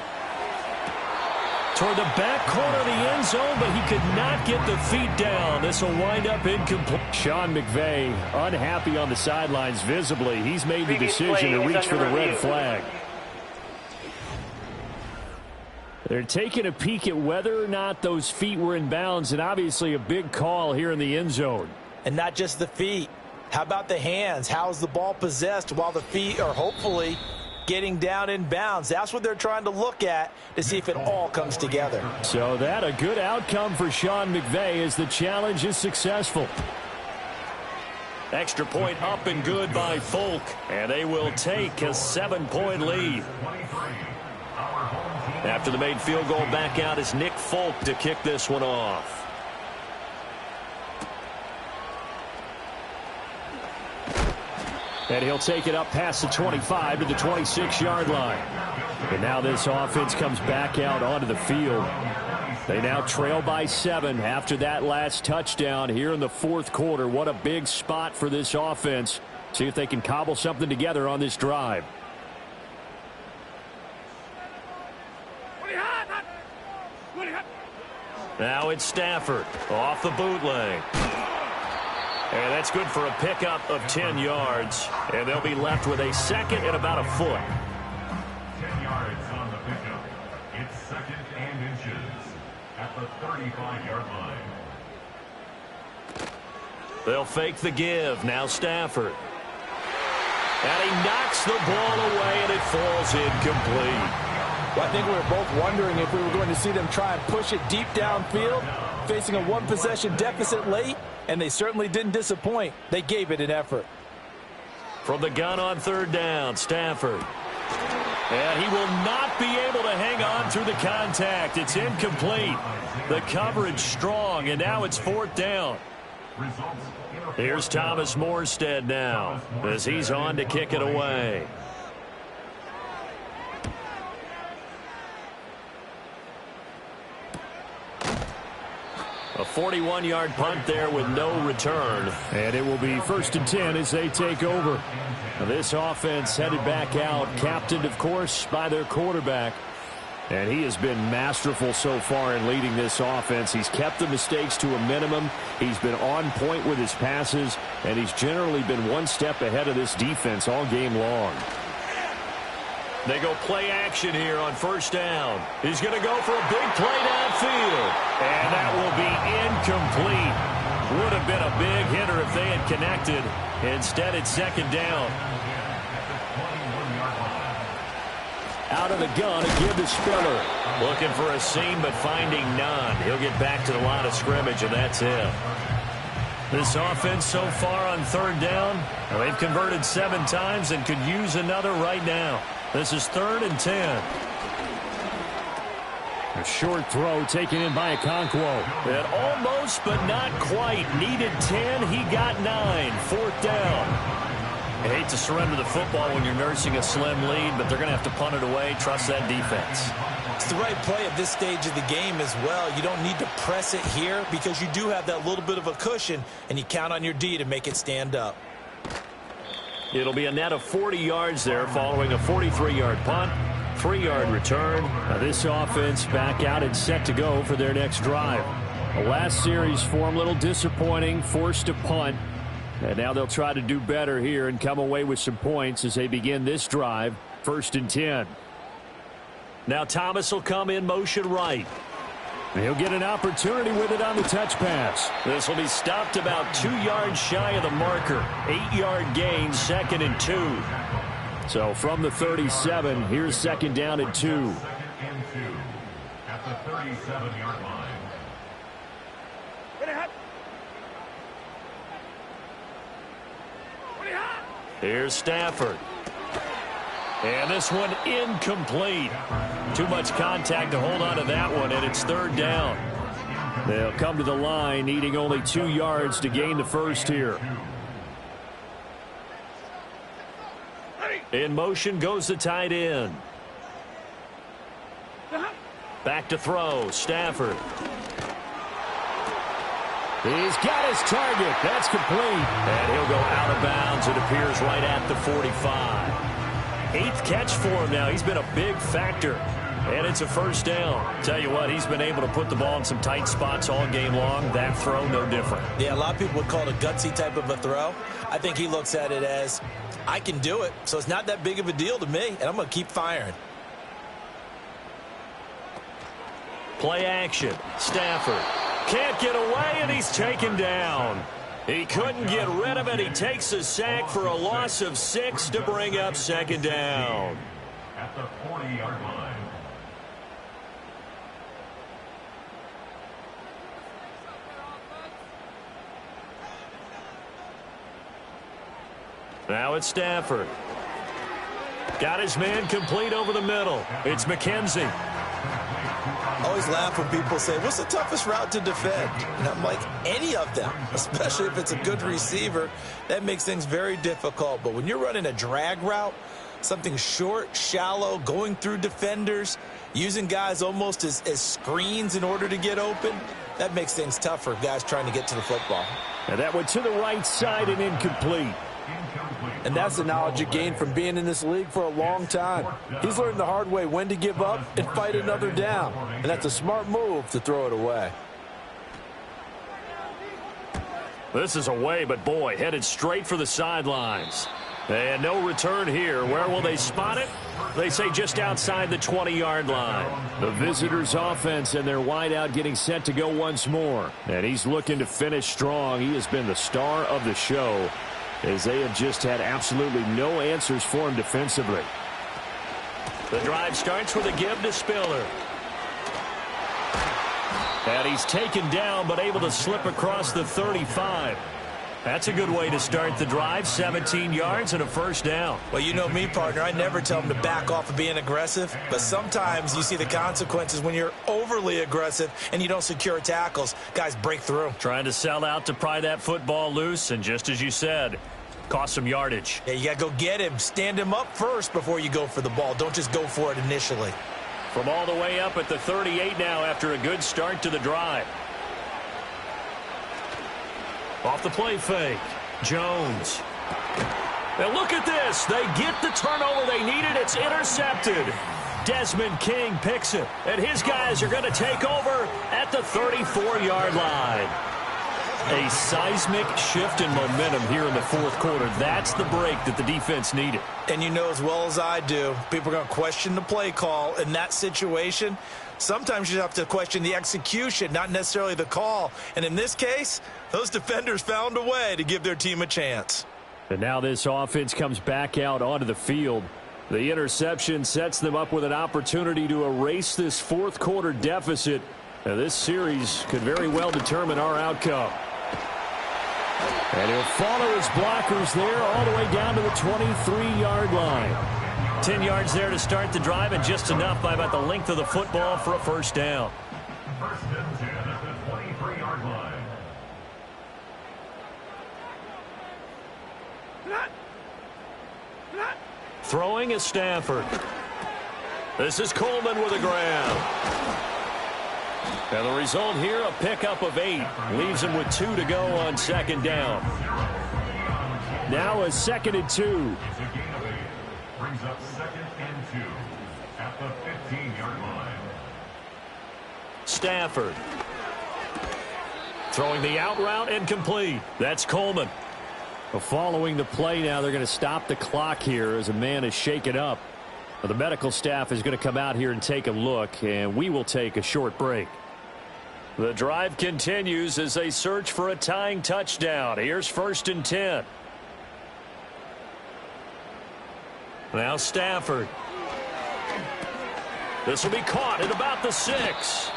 Toward the back corner of the end zone, but he could not get the feet down. This will wind up incomplete. Sean McVay unhappy on the sidelines visibly. He's made the decision to reach for the red flag. They're taking a peek at whether or not those feet were in bounds, and obviously a big call here in the end zone. And not just the feet. How about the hands? How's the ball possessed while the feet are hopefully getting down in bounds? That's what they're trying to look at to see if it all comes together. So that a good outcome for Sean McVay as the challenge is successful. Extra point up and good by Folk, and they will take a 7-point lead. After the made field goal, back out is Nick Folk to kick this one off. And he'll take it up past the 25 to the 26-yard line. And now this offense comes back out onto the field. They now trail by 7 after that last touchdown here in the fourth quarter. What a big spot for this offense. See if they can cobble something together on this drive. Now it's Stafford off the bootleg. And that's good for a pickup of 10 yards. And they'll be left with a second and about a foot. 10 yards on the pickup. It's second and inches at the 35-yard line. They'll fake the give. Now Stafford. And he knocks the ball away, and it falls incomplete. Well, I think we were both wondering if we were going to see them try and push it deep downfield, facing a one-possession deficit late, and they certainly didn't disappoint. They gave it an effort. From the gun on third down, Stafford. And he will not be able to hang on through the contact. It's incomplete. The coverage strong, and now it's fourth down. Here's Thomas Morstead now as he's on to kick it away. A 41-yard punt there with no return. And it will be first and 10 as they take over. Now this offense headed back out, captained, of course, by their quarterback. And he has been masterful so far in leading this offense. He's kept the mistakes to a minimum. He's been on point with his passes, and he's generally been one step ahead of this defense all game long. They go play action here on first down. He's going to go for a big play downfield. And that will be incomplete. Would have been a big hitter if they had connected. Instead, it's second down. Out of the gun, a give to Spiller. Looking for a seam, but finding none. He'll get back to the line of scrimmage, and that's it. This offense so far on third down, they've converted 7 times and could use another right now. This is 3rd and 10. A short throw taken in by Okonkwo. And almost, but not quite. Needed 10. He got 9. Fourth down. I hate to surrender the football when you're nursing a slim lead, but they're going to have to punt it away. Trust that defense. It's the right play at this stage of the game as well. You don't need to press it here because you do have that little bit of a cushion, and you count on your D to make it stand up. It'll be a net of 40 yards there following a 43-yard punt, 3-yard return. Now this offense back out and set to go for their next drive. The last series for them, a little disappointing, forced to punt. And now they'll try to do better here and come away with some points as they begin this drive, 1st and 10. Now Thomas will come in motion right. He'll get an opportunity with it on the touch pass. This will be stopped about 2 yards shy of the marker. 8-yard gain, 2nd and 2. So from the 37, here's 2nd down and 2. 2nd and 2 at the 37-yard line. Here's Stafford. And this one incomplete. Too much contact to hold on to that one, and it's 3rd down. They'll come to the line, needing only 2 yards to gain the first here. In motion goes the tight end. Back to throw, Stafford. He's got his target. That's complete. And he'll go out of bounds. It appears right at the 45. 8th catch for him now. He's been a big factor. And it's a 1st down. Tell you what, he's been able to put the ball in some tight spots all game long. That throw, no different. Yeah, a lot of people would call it a gutsy type of a throw. I think he looks at it as, I can do it, so it's not that big of a deal to me, and I'm going to keep firing. Play action. Stafford can't get away, and he's taken down. He couldn't get rid of it. He takes a sack for a loss of 6 to bring up second down. At the 40-yard line. Now it's Stafford. Got his man complete over the middle. It's McKenzie. I always laugh when people say, what's the toughest route to defend? And I'm like, any of them, especially if it's a good receiver. That makes things very difficult. But when you're running a drag route, something short, shallow, going through defenders, using guys almost as screens in order to get open, that makes things tough for guys trying to get to the football. And that went to the right side and incomplete. And that's the knowledge he gained from being in this league for a long time. He's learned the hard way when to give up and fight another down. And that's a smart move to throw it away. This is away, but boy, headed straight for the sidelines. And no return here. Where will they spot it? They say just outside the 20-yard line. The visitors' offense and their wideout getting set to go once more. And he's looking to finish strong. He has been the star of the show, as they have just had absolutely no answers for him defensively. The drive starts with a give to Spiller. And he's taken down, but able to slip across the 35. That's a good way to start the drive. 17 yards and a first down. Well, you know me, partner. I never tell them to back off of being aggressive. But sometimes you see the consequences when you're overly aggressive and you don't secure tackles. Guys break through. Trying to sell out to pry that football loose. And just as you said, cost some yardage. Yeah, you got to go get him. Stand him up first before you go for the ball. Don't just go for it initially. From all the way up at the 38 now after a good start to the drive. Off the play fake. Jones. And look at this. They get the turnover they needed. It's intercepted. Desmond King picks it. And his guys are going to take over at the 34-yard line. A seismic shift in momentum here in the fourth quarter. That's the break that the defense needed. And you know as well as I do, people are going to question the play call in that situation. Sometimes you have to question the execution, not necessarily the call. And in this case, those defenders found a way to give their team a chance. And now this offense comes back out onto the field. The interception sets them up with an opportunity to erase this fourth quarter deficit. Now, this series could very well determine our outcome. And he'll follow his blockers there all the way down to the 23-yard line. 10 yards there to start the drive, and just enough by about the length of the football for a first down. First and 10 at the 23-yard line. Throwing is Stafford. This is Coleman with a grab. And the result here, a pickup of 8. Leaves him with 2 to go on second down. Now a 2nd and 2. Brings up 2nd and 2 at the 15-yard line. Stafford. Throwing the out route and complete. That's Coleman. Well, following the play now, they're going to stop the clock here as a man is shaken up. Well, the medical staff is going to come out here and take a look, and we will take a short break. The drive continues as they search for a tying touchdown. Here's 1st and 10. Now Stafford. This will be caught at about the 6.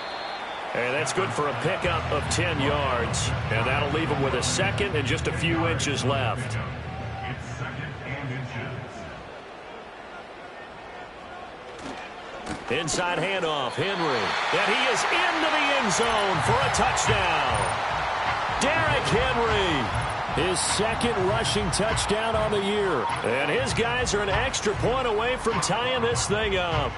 And that's good for a pickup of 10 yards. And that'll leave him with a 2nd and just a few inches left. It's 2nd and inches. Inside handoff, Henry. And he is into the end zone for a touchdown. Derrick Henry. His 2nd rushing touchdown on the year. And his guys are an extra point away from tying this thing up.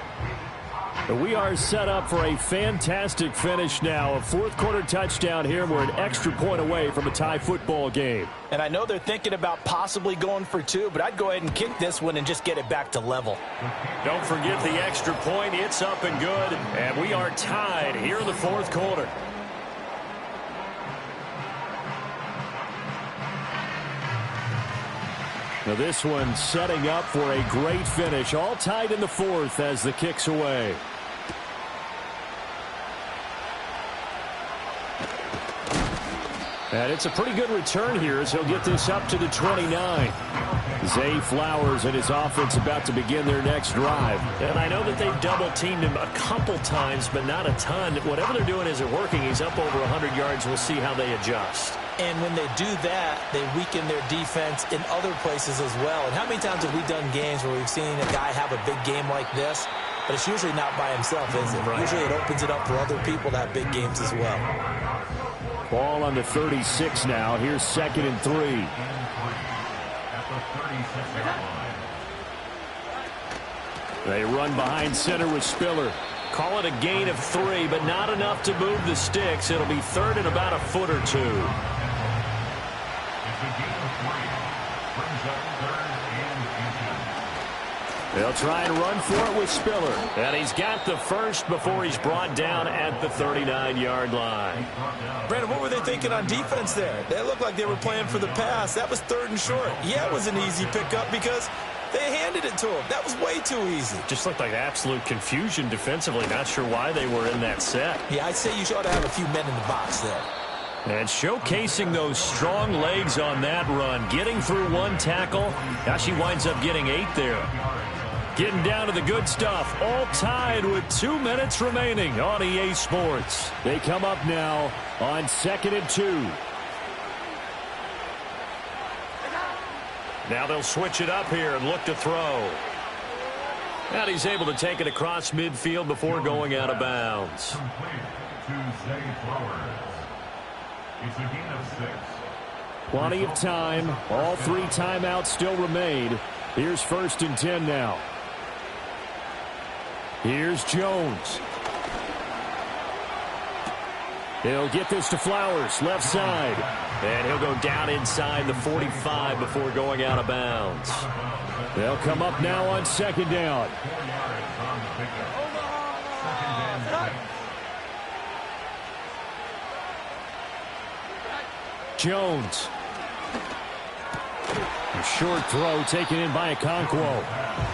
We are set up for a fantastic finish now. A fourth quarter touchdown here. We're an extra point away from a tie football game. And I know they're thinking about possibly going for 2, but I'd go ahead and kick this one and just get it back to level. Don't forget the extra point. It's up and good. And we are tied here in the fourth quarter. Now this one setting up for a great finish. All tied in the fourth as the kick's away. And it's a pretty good return here as he'll get this up to the 29. Zay Flowers and his offense about to begin their next drive. And I know that they've double-teamed him a couple times, but not a ton. Whatever they're doing isn't working. He's up over 100 yards. We'll see how they adjust. And when they do that, they weaken their defense in other places as well. And how many times have we done games where we've seen a guy have a big game like this? But it's usually not by himself, is it? Right. Usually it opens it up for other people to have big games as well. Ball on the 36 now. Here's 2nd and 3. They run behind center with Spiller. Call it a gain of 3, but not enough to move the sticks. It'll be 3rd and about a foot or 2. They'll try and run for it with Spiller. And he's got the first before he's brought down at the 39-yard line. Brandon, what were they thinking on defense there? They looked like they were playing for the pass. That was 3rd and short. Yeah, it was an easy pickup because they handed it to him. That was way too easy. Just looked like absolute confusion defensively. Not sure why they were in that set. Yeah, I'd say you ought to have a few men in the box there. And showcasing those strong legs on that run. Getting through one tackle. Now she winds up getting 8 there. Getting down to the good stuff. All tied with 2 minutes remaining on EA Sports. They come up now on 2nd and 2. Now they'll switch it up here and look to throw. And he's able to take it across midfield before going out of bounds. It's a gain of 6. Plenty of time. All 3 timeouts still remain. Here's 1st and 10 now. Here's Jones. He'll get this to Flowers, left side. And he'll go down inside the 45 before going out of bounds. They'll come up now on 2nd down. Jones. A short throw taken in by Okonkwo.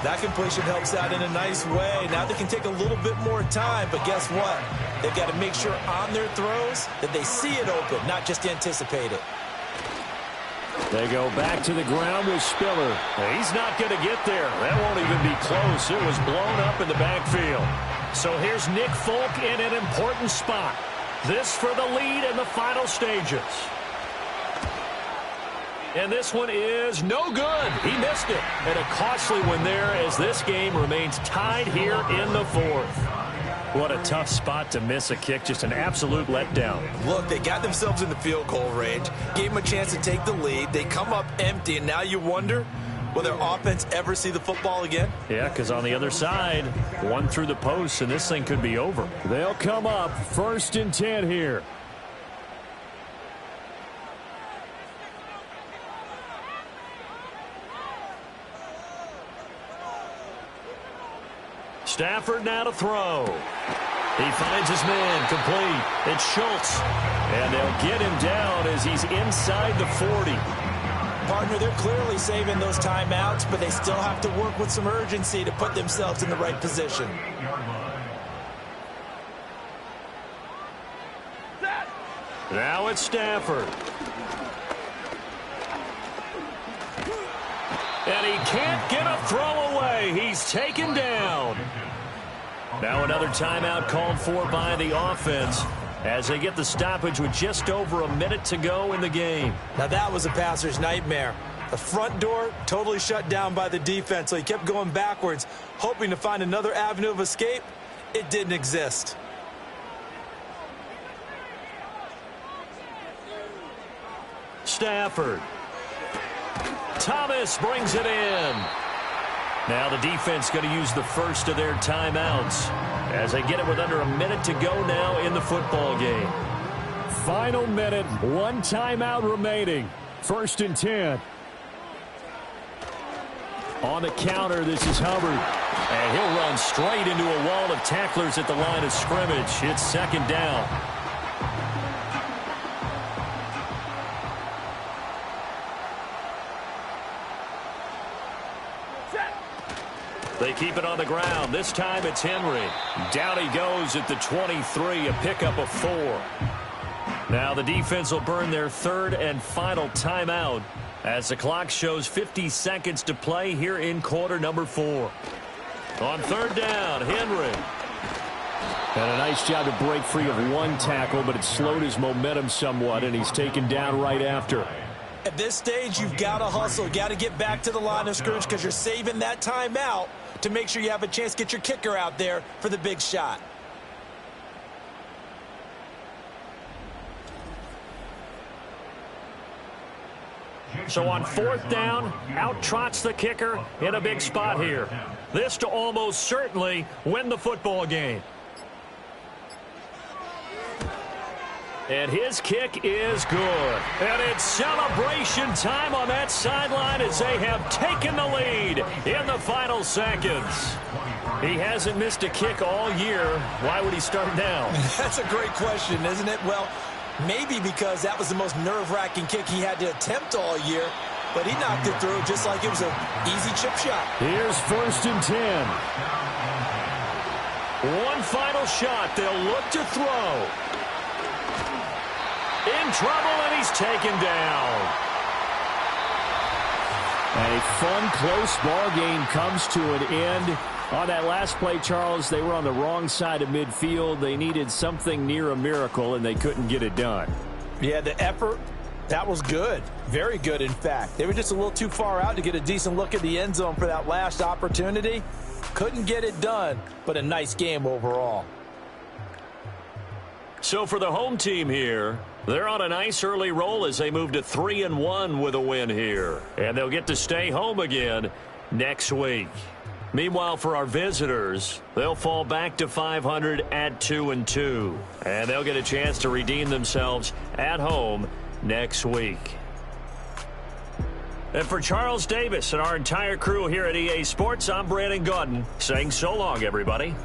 That completion helps out in a nice way. Now they can take a little bit more time, but guess what? They've got to make sure on their throws that they see it open, not just anticipate it. They go back to the ground with Spiller. He's not going to get there. That won't even be close. It was blown up in the backfield. So here's Nick Folk in an important spot. This for the lead in the final stages. And this one is no good. He missed it. And a costly one there as this game remains tied here in the 4th. What a tough spot to miss a kick. Just an absolute letdown. Look, they got themselves in the field goal range, gave them a chance to take the lead. They come up empty, and now you wonder, will their offense ever see the football again? Yeah, because on the other side, one through the post, and this thing could be over. They'll come up 1st and 10 here. Stafford now to throw. He finds his man complete. It's Schultz. And they'll get him down as he's inside the 40. Partner, they're clearly saving those timeouts, but they still have to work with some urgency to put themselves in the right position. Now it's Stafford. And he can't get a throw away. He's taken down. Now another timeout called for by the offense as they get the stoppage with just over a minute to go in the game. Now that was a passer's nightmare. The front door totally shut down by the defense, so he kept going backwards, hoping to find another avenue of escape. It didn't exist. Stafford. Thomas brings it in. Now the defense going to use the first of their timeouts as they get it with under a minute to go now in the football game. Final minute, 1 timeout remaining. 1st and 10. On the counter, this is Hubbard. And he'll run straight into a wall of tacklers at the line of scrimmage. It's 2nd down. They keep it on the ground. This time it's Henry. Down he goes at the 23, a pickup of 4. Now the defense will burn their third and final timeout as the clock shows 50 seconds to play here in quarter number 4. On third down, Henry. And a nice job to break free of one tackle, but it slowed his momentum somewhat, and he's taken down right after. At this stage, you've got to hustle. Got to get back to the line of scrimmage because you're saving that timeout to make sure you have a chance to get your kicker out there for the big shot. So on fourth down, out trots the kicker in a big spot here. This to almost certainly win the football game. And his kick is good. And it's celebration time on that sideline as they have taken the lead in the final seconds. He hasn't missed a kick all year. Why would he start now? That's a great question, isn't it? Well, maybe because that was the most nerve-wracking kick he had to attempt all year, but he knocked it through just like it was an easy chip shot. Here's first and 10. One final shot. They'll look to throw. In trouble, and he's taken down. A fun, close ball game comes to an end. On that last play, Charles, they were on the wrong side of midfield. They needed something near a miracle, and they couldn't get it done. Yeah, the effort, that was good. Very good, in fact. They were just a little too far out to get a decent look at the end zone for that last opportunity. Couldn't get it done, but a nice game overall. So for the home team here, they're on a nice early roll as they move to 3-1 with a win here. And they'll get to stay home again next week. Meanwhile, for our visitors, they'll fall back to 500 at 2-2. And they'll get a chance to redeem themselves at home next week. And for Charles Davis and our entire crew here at EA Sports, I'm Brandon Gaudin saying so long, everybody.